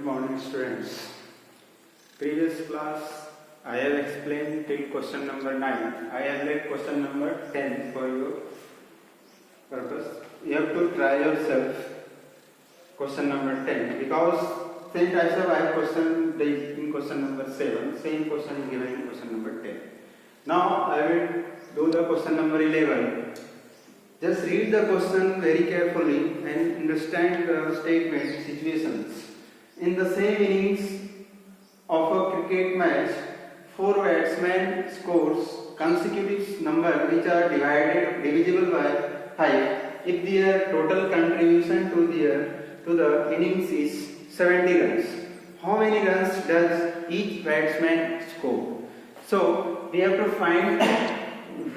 Good morning, students. Previous class I have explained till question number 9. I have left question number 10 for your purpose. You have to try yourself question number 10 because same types of I have question in question number 7. Same question is given in question number 10. Now I will do the question number 11. Just read the question very carefully and understand the statement situations. In the same innings of a cricket match, 4 batsmen scores consecutive number which are divisible by 5 if their total contribution to the innings is 70 runs. How many runs does each batsman score? So we have to find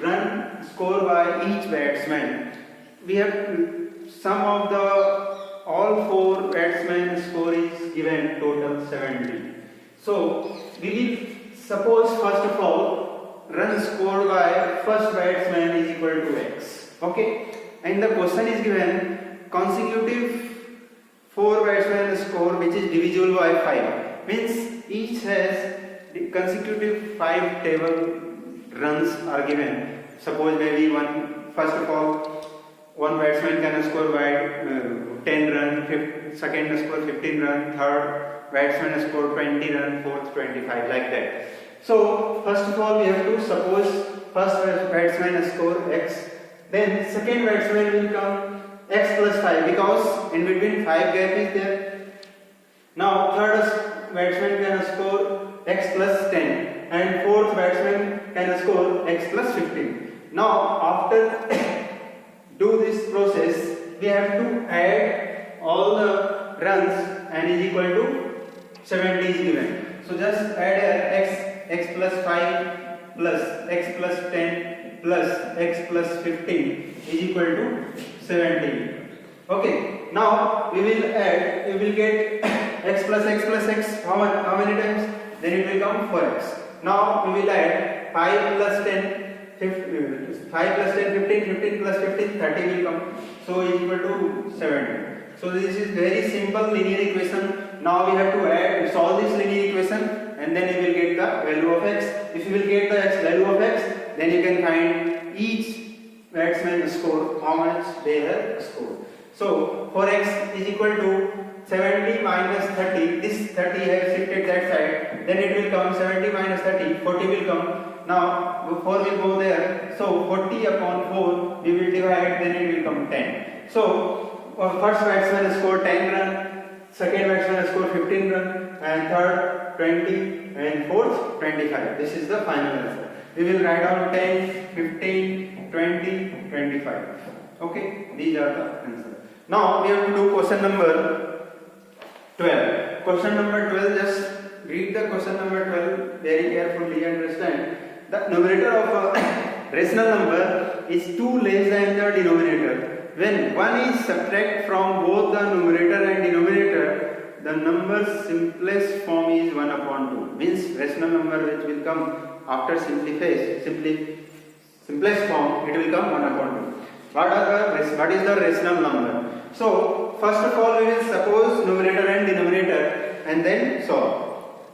run score by each batsman. We have sum of the all 4 batsmen score is given total 70. So we will suppose first of all run scored by first batsman is equal to x. Okay, and the question is given consecutive 4 batsmen score which is divisible by 5 means each has consecutive 5 table runs are given. Suppose maybe first of all one batsman can score by 10 run, second score 15 run, third batsman score 20 run, fourth 25, like that. So first of all we have to suppose first batsman score x, then second batsman will come x plus 5 because in between 5 gap is there. Now third batsman can score x plus 10 and fourth batsman can score x plus 15. Now after do this process we have to add all the runs and is equal to 70 is given. So just add x plus 5 plus x plus 10 plus x plus 15 is equal to 70. Okay, now we will get x plus x how many times? Then it will come 4x. Now we will add 5 plus 10 5 plus 10 15 plus 15 30 will come, so is equal to 70. So this is very simple linear equation. Now we have to solve this linear equation and then you will get the value of x. If you will get the value of x, then you can find each batsman score how much they have scored. So for x is equal to 70 minus 30, this 30 has shifted that side, then it will come 70 minus 30, 40 will come. Now 4 will go there, so 40 upon 4 we will divide, then it will come 10. So first batsman scored 10 run, second batsman scored 15 run, and third 20 and fourth 25. This is the final answer. We will write down 10, 15, 20, 25. Okay, these are the answers. Now we have to do question number 12. Question number 12, just read the question number 12 very carefully and understand. The numerator of a rational number is 2 less than the denominator. When 1 is subtracted from both the numerator and denominator, the number's simplest form is 1 upon 2. Means rational number which will come after simplest form, it will come 1 upon 2. What is the rational number? So first of all we will suppose numerator and denominator and then solve.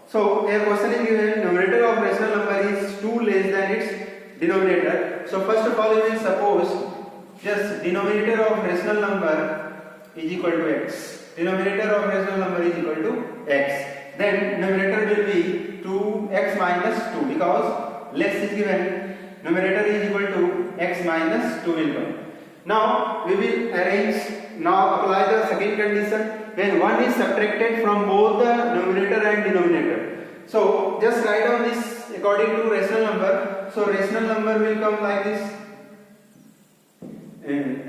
So a question is given, numerator of rational number is 2 less than its denominator. So first of all we will suppose just denominator of rational number is equal to x. Denominator of rational number is equal to x. Then numerator will be 2x minus 2 because less is given. Numerator is equal to x minus 2 will come. Now we will apply the second condition when 1 is subtracted from both the numerator and denominator. So just write down this according to rational number. So rational number will come like this,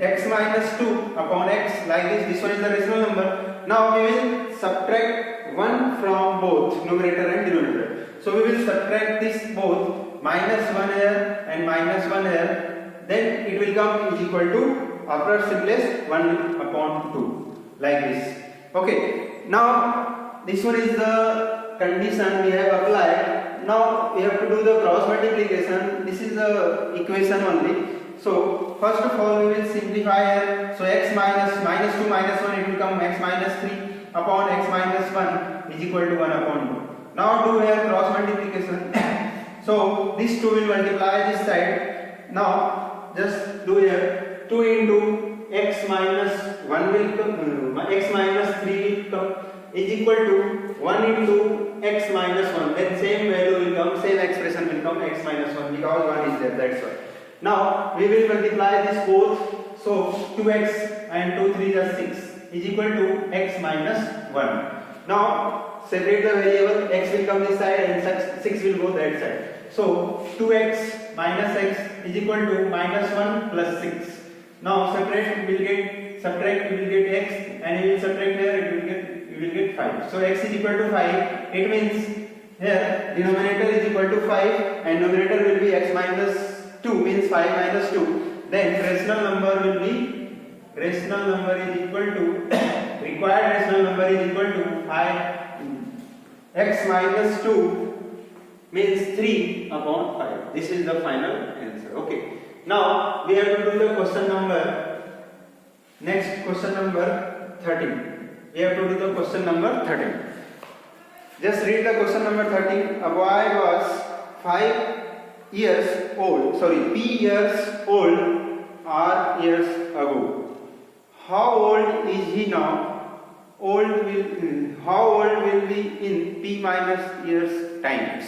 x minus 2 upon x, like this one is the rational number. Now we will subtract 1 from both numerator and denominator. So we will subtract this both, minus 1 here and minus 1 here. Then it will come is equal to after simplest 1 upon 2, like this. Okay, now this one is the condition we have applied. Now we have to do the cross multiplication. This is the equation only. So first of all we will simplify here. So x minus 2 minus 1 it will come x minus 3 upon x minus 1 is equal to 1 upon 2. Now do here cross multiplication. So this 2 will multiply this side. Now just do here 2 into x minus 1 will come, x minus 3 will come is equal to 1 into x minus 1. Then same value will come, same expression will come, x minus 1, because 1 is there, that's why. Now we will multiply this both. So 2x and 2 3 is 6 is equal to x minus 1. Now separate the variable, x will come this side and 6 will go that side. So 2x minus x is equal to minus 1 plus 6. Now subtract, we will get x, and we will subtract here, we will get 5. So x is equal to 5. It means here denominator is equal to 5 and numerator will be x minus 2, means 5 minus 2. Then rational number will be, rational number is equal to, required rational number is equal to 5, x minus 2 means 3 upon 5. This is the final answer. Okay. Now we have to do the question number, next question number 13. We have to do the question number 13. Just read the question number 13. A boy was 5 years old, P years old R years ago. How old is he now? How old will be in P minus years times?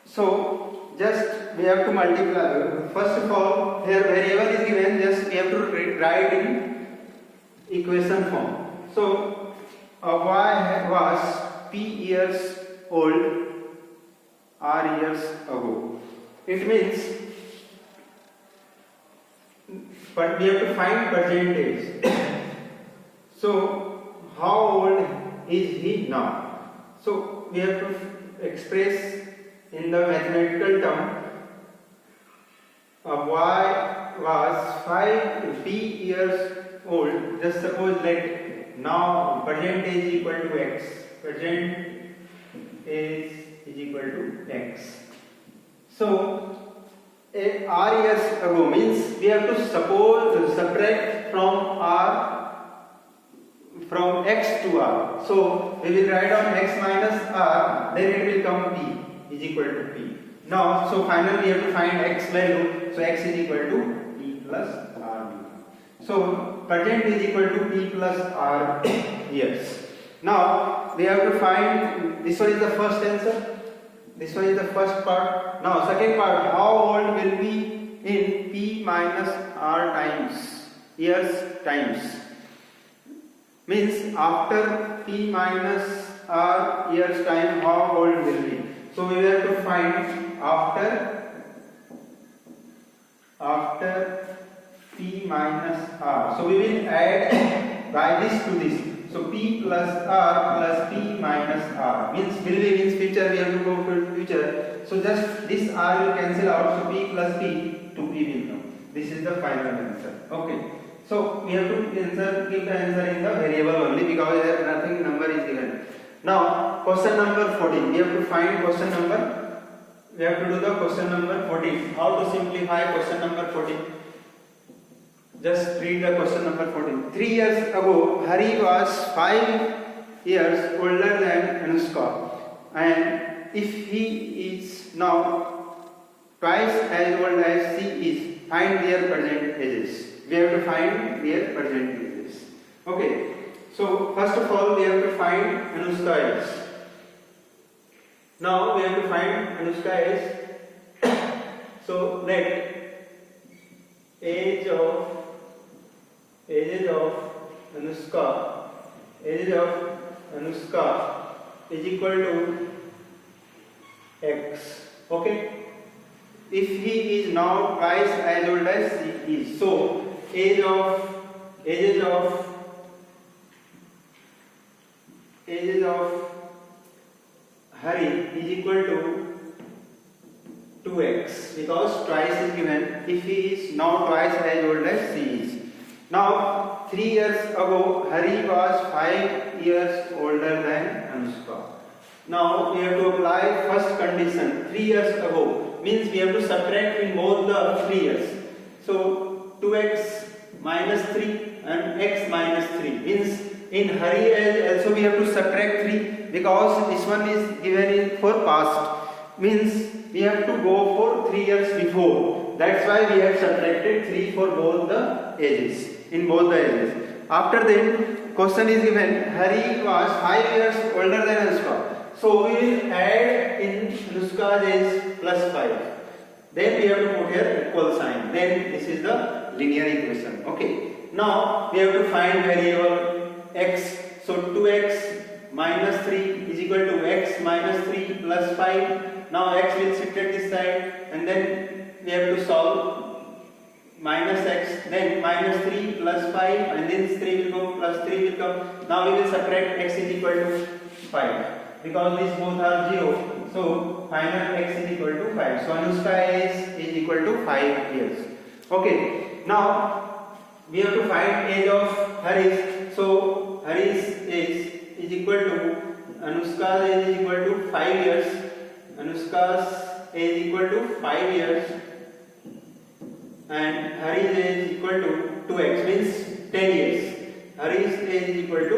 So just we have to multiply. First of all, here variable is given, just we have to write in equation form. So a boy was P years old R years ago. It means, but we have to find percentage. So how old is he now? So we have to express in the mathematical term. A boy was 5 P years old. Just suppose that now present is equal to x. Present is equal to x. So R years ago means we have to subtract from x to r. So we will write down x minus r, then it will come p is equal to p. Now so finally we have to find x value. So x is equal to p plus r. So present is equal to p plus r years. Now we have to find, this one is the first answer. This one is the first part. Now second part, how old will be in p minus r times, years times. Means after p minus r years time, how old will be. So we have to find after p minus r. So we will add by this to this. So p plus r plus p minus r means future, we have to go to future. So just this r will cancel out. So p plus p to p will come. This is the final answer. Okay. So we have to give the answer in the variable only, because there nothing number is given. Now question number 14. We have to find question number. We have to do the question number 14. How to simplify question number 14? Just read the question number 14. 3 years ago, Hari was 5 years older than Anushka, and if he is now twice as old as she is, find their present ages. We have to find their present ages. Okay. So first of all, we have to find Anushka age. Now we have to find Anushka age. So let ages of Anushka is equal to x. Okay. If he is now twice as old as she is, so ages of Hari is equal to 2x, because twice is given. If he is now twice as old as she is. Now 3 years ago, Hari was 5 years older than Anushka. Now we have to apply first condition. 3 years ago means we have to subtract in both the 3 years. So 2x minus 3 and x minus 3 means in Hari age also we have to subtract 3 because this one is given in for past, means we have to go for 3 years before. That's why we have subtracted 3 for both the ages, in both the ages. After then, question is given, Hari was 5 years older than Anushka. So we will add in Anushka's age plus 5. Then we have to put here equal sign. Then this is the linear equation. Okay. Now we have to find variable x. So 2x minus 3 is equal to x minus 3 plus 5. Now x will sit at this side, and then we have to solve minus x, then minus 3 plus 5, and then 3 will go plus 3 will come. Now we will subtract x is equal to 5 because these both are 0. So final x is equal to 5. So Anushka is equal to 5 years. Okay. Now we have to find age of Harish. So Harish age is equal to Anushka's age is equal to 5 years. Anushka's age is equal to 5 years, and Hari's age is equal to 2x, means 10 years. Hari's age is equal to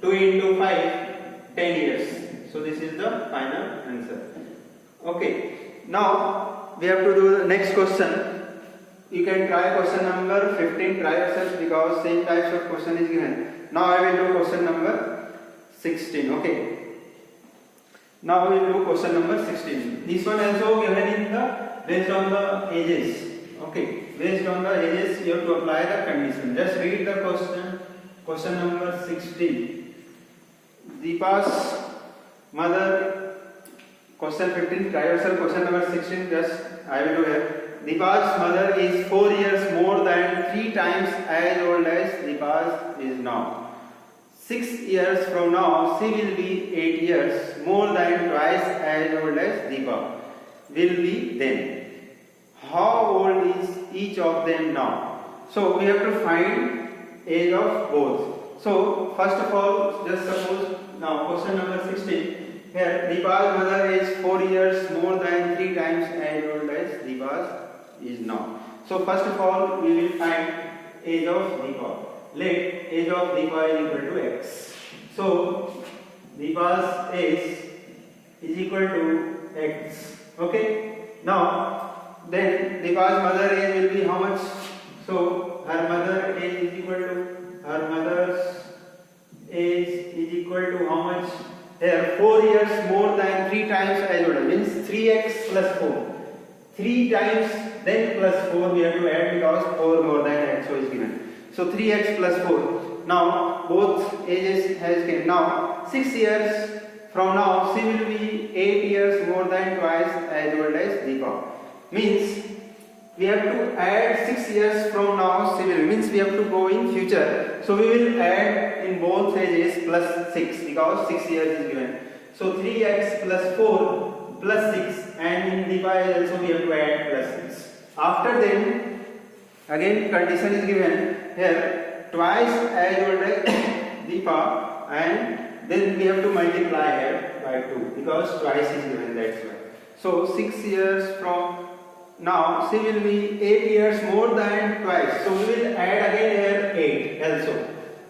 2 into 5, 10 years. So this is the final answer. Okay. Now we have to do the next question. You can try question number 15, try yourself because same types of question is given. Now I will do question number 16. Okay. Now we will do question number 16. This one also given in the based on the ages. Okay. Based on the ages you have to apply the condition. Just read the question. Question number 16. Deepa's mother. Question 15. Try yourself. Question number 16. Just I will do here. Deepa's mother is 4 years more than 3 times as old as Deepa's is now. 6 years from now, she will be 8 years more than twice as old as Deepa will be then. How old is each of them now? So we have to find age of both. So first of all, just suppose now question number 16. Here Deepa's mother is 4 years more than 3 times as old as Deepa's is now. So first of all, we will find age of Deepa. Let age of Deepa is equal to x. So Deepa's age is equal to x. Okay. Now then Deepa's mother age will be how much? So her mother age is equal to how much? Here 4 years more than 3 times as old, means 3x plus 4. 3 times then plus 4 we have to add because 4 more than x is given. So 3x plus 4. Now both ages has given. Now 6 years from now she will be 8 years more than twice as old as Deepa. Means we have to add 6 years from now she will, means we have to go in future. So we will add in both ages plus 6 because 6 years is given. So 3x plus 4 plus 6, and in Deepa also we have to add plus 6. After then again condition is given here twice as old as Deepa, and then we have to multiply here by 2 because twice is given, that's why. So 6 years from now she will be 8 years more than twice. So we will add again here 8 also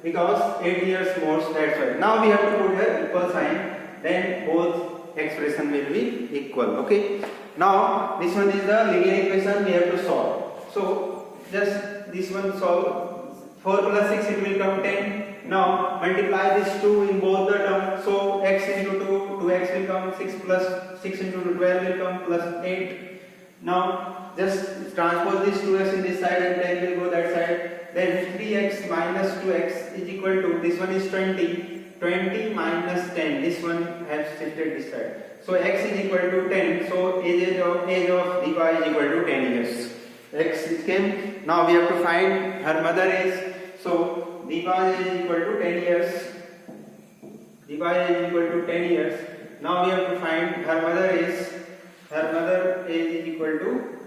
because 8 years more, that's why. Now we have to put here equal sign, then both expression will be equal. Okay. Now this one is the linear equation we have to solve. So just this one solve. 4 plus 6 it will come 10. Now multiply this 2 in both the terms. So x into 2, 2x will come, 6 plus 6 into 12 will come plus 8. Now just transpose this 2x in this side and 10 will go that side. Then 3x minus 2x is equal to, this one is 20. 20 minus 10, this one has shifted this side. So x is equal to 10. So age of Deepa is equal to 10 years. X came. Now we have to find her mother age. So Deepa is equal to 10 years. Deepa is equal to 10 years. Now we have to find her mother age. Her mother age is equal to,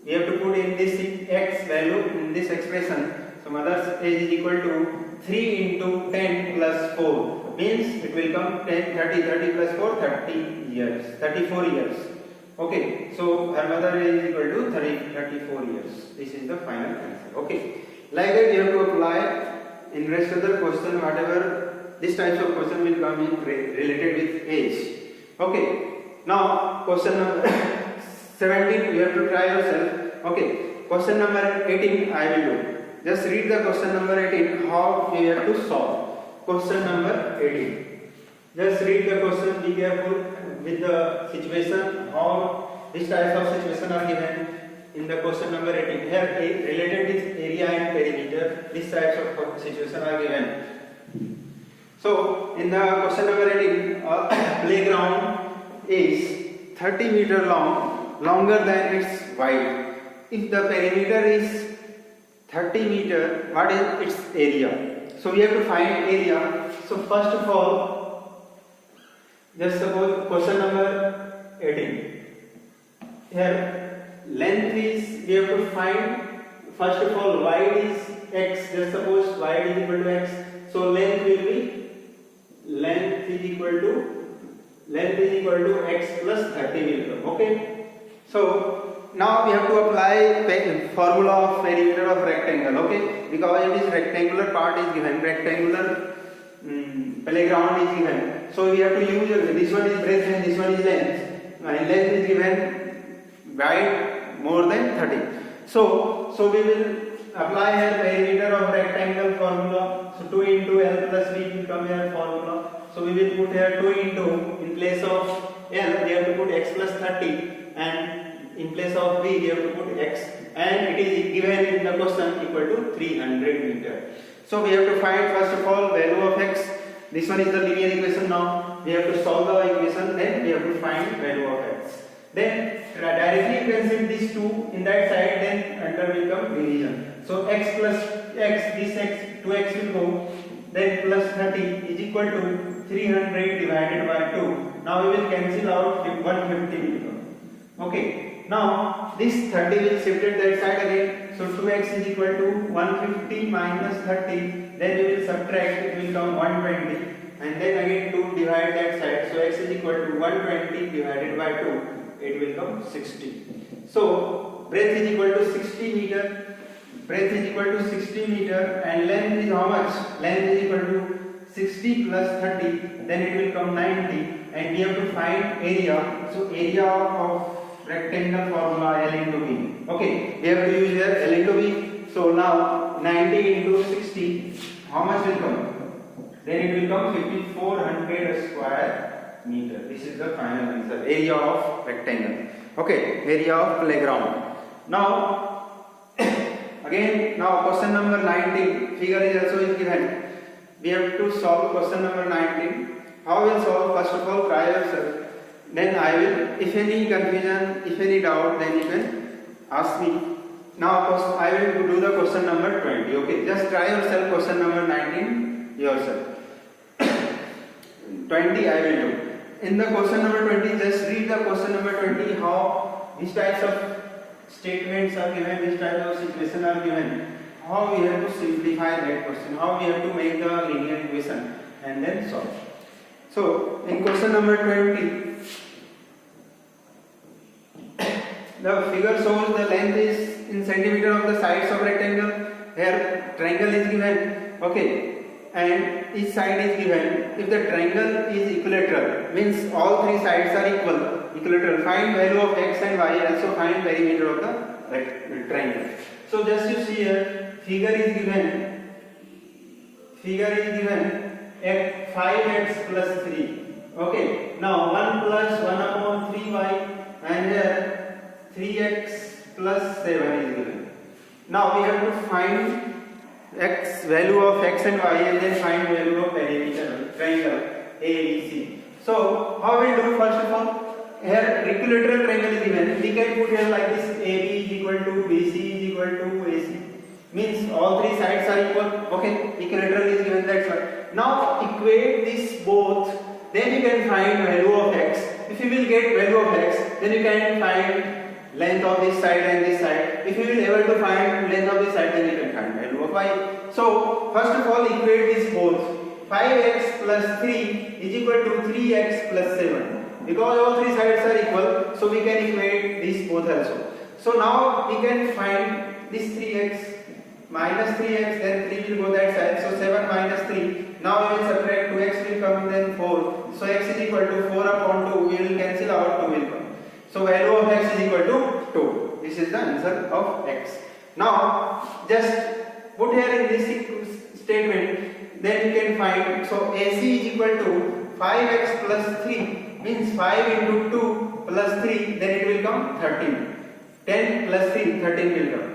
we have to put in this x value in this expression. So mother's age is equal to 3 into 10 plus 4, means it will come 10, 30, 30 plus 4, 30 years, 34 years. Okay, so her mother age is equal to 34 years. This is the final answer. Okay, like that you have to apply in rest of the question whatever this types of question will come in related with age. Okay. Now question number 17 you have to try yourself. Okay. Question number 18 I will do. Just read the question number 18 how you have to solve. Question number 18. Just read the question, be careful with the situation, how these types of situations are given in the question number 18. Here related with area and perimeter, these types of situations are given. So in the question number 18, playground is 30 meter long, longer than its wide. If the perimeter is 30 meter, what is its area? So we have to find area. So first of all, just suppose question number 18. Here length is, we have to find first of all wide is x. Just suppose wide is equal to x. So length will be is equal to x plus 30 will come. Okay. So now we have to apply formula of perimeter of rectangle. Okay, because it is rectangular part is given, rectangular playground is given. So we have to use this one is breadth and this one is length. And length is given wide more than 30. So we will apply here perimeter of rectangle formula. So 2 into L plus B will come here formula. So we will put here 2 into, in place of L we have to put x plus 30 and in place of B we have to put x, and it is given in the question equal to 300 meter. So we have to find first of all value of x. This one is the linear equation. Now we have to solve the equation, then we have to find value of x. Then directly you can set these two in that side, then under will come division. So x plus x, this x, 2x will go, then plus 30 is equal to 300 divided by 2. Now we will cancel out 150 will come. Okay. Now this 30 will shifted that side again. So 2x is equal to 150 minus 30. Then we will subtract, it will come 120, and then again 2 divide that side. So x is equal to 120 divided by 2. It will come 60. So breadth is equal to 60 meter. Breadth is equal to 60 meter, and length is how much? Length is equal to 60 plus 30. Then it will come 90, and we have to find area. So area of rectangle formula L into B. Okay, we have to use here L into B. So now 90 into 60, how much will come? Then it will come 5400 square meter. This is the final answer. Area of rectangle. Okay, area of playground. Now again, now question number 19. Figure is also given. We have to solve question number 19. How will solve? First of all, try yourself. Then I will, if any confusion, if any doubt, then you can ask me. Now I will do the question number 20. Okay, just try yourself question number 19 yourself. 20 I will do. In the question number 20, just read the question number 20, how these types of statements are given, these types of situations are given, how we have to simplify that question, how we have to make the linear equation and then solve. So in question number 20, the figure shows the length is in centimeter of the sides of rectangle. Here triangle is given. Okay, and each side is given. If the triangle is equilateral, means all three sides are equilateral. Find value of x and y. Also find perimeter of the triangle. So just you see here, figure is given. Figure is given 5x plus 3. Okay. Now 1 plus 1 upon 3y, and here 3x plus 7 is given. Now we have to find x value of x and y, and then find value of perimeter triangle ABC. So how we do? First of all, here equilateral triangle is given. We can put here like this: AB is equal to BC is equal to AC. Means all three sides are equal. Okay, equilateral is given, that's why. Now equate this both, then you can find value of x. If you will get value of x, then you can find length of this side and this side. If you will able to find length of this side, then you can find value of y. So first of all, equate this both. 5x plus 3 is equal to 3x plus 7. Because all three sides are equal, so we can equate these both also. So now we can find this 3x minus 3x, then 3 will go that side, so 7 minus 3. Now we will subtract 2x will come, then 4. So x is equal to 4 upon 2. We will cancel out, 2 will come. So value of x is equal to 2. This is the answer of x. Now just put here in this statement, then you can find. So AC is equal to 5x plus 3 means 5 into 2 plus 3, then it will come 13. 10 plus 3, 13 will come.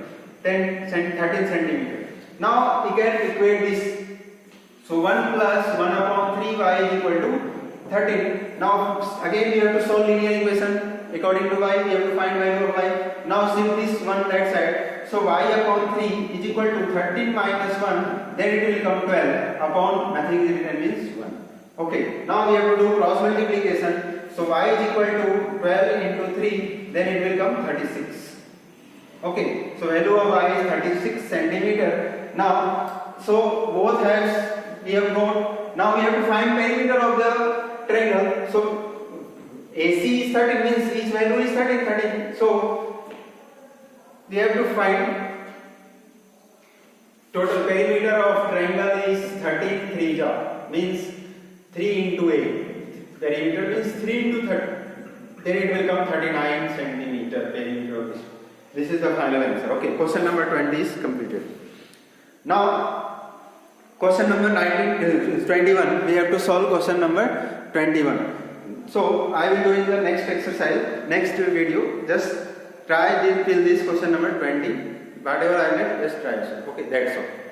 13 centimeter. Now you can equate this. So 1 plus 1 upon 3y is equal to 13. Now again we have to solve linear equation. According to y, we have to find value of y. Now shift this one that side. So y upon 3 is equal to 13 minus 1. Then it will come 12 upon nothing is written means 1. Okay. Now we have to do cross multiplication. So y is equal to 12 into 3. Then it will come 36. Okay. So value of y is 36 centimeter. Now so both halves we have got. Now we have to find perimeter of the triangle. So AC is 13 means each value is 13. So we have to find total perimeter of triangle is 13 3 means 3 into 8. Perimeter means 3 into 30. Then it will come 39 centimeter perimeter of this. This is the final answer. Okay, question number 20 is completed. Now question number 21. We have to solve question number 21. So I will do in the next exercise, next video. Just try till this question number 20. Whatever I left, just try. Okay, that's all.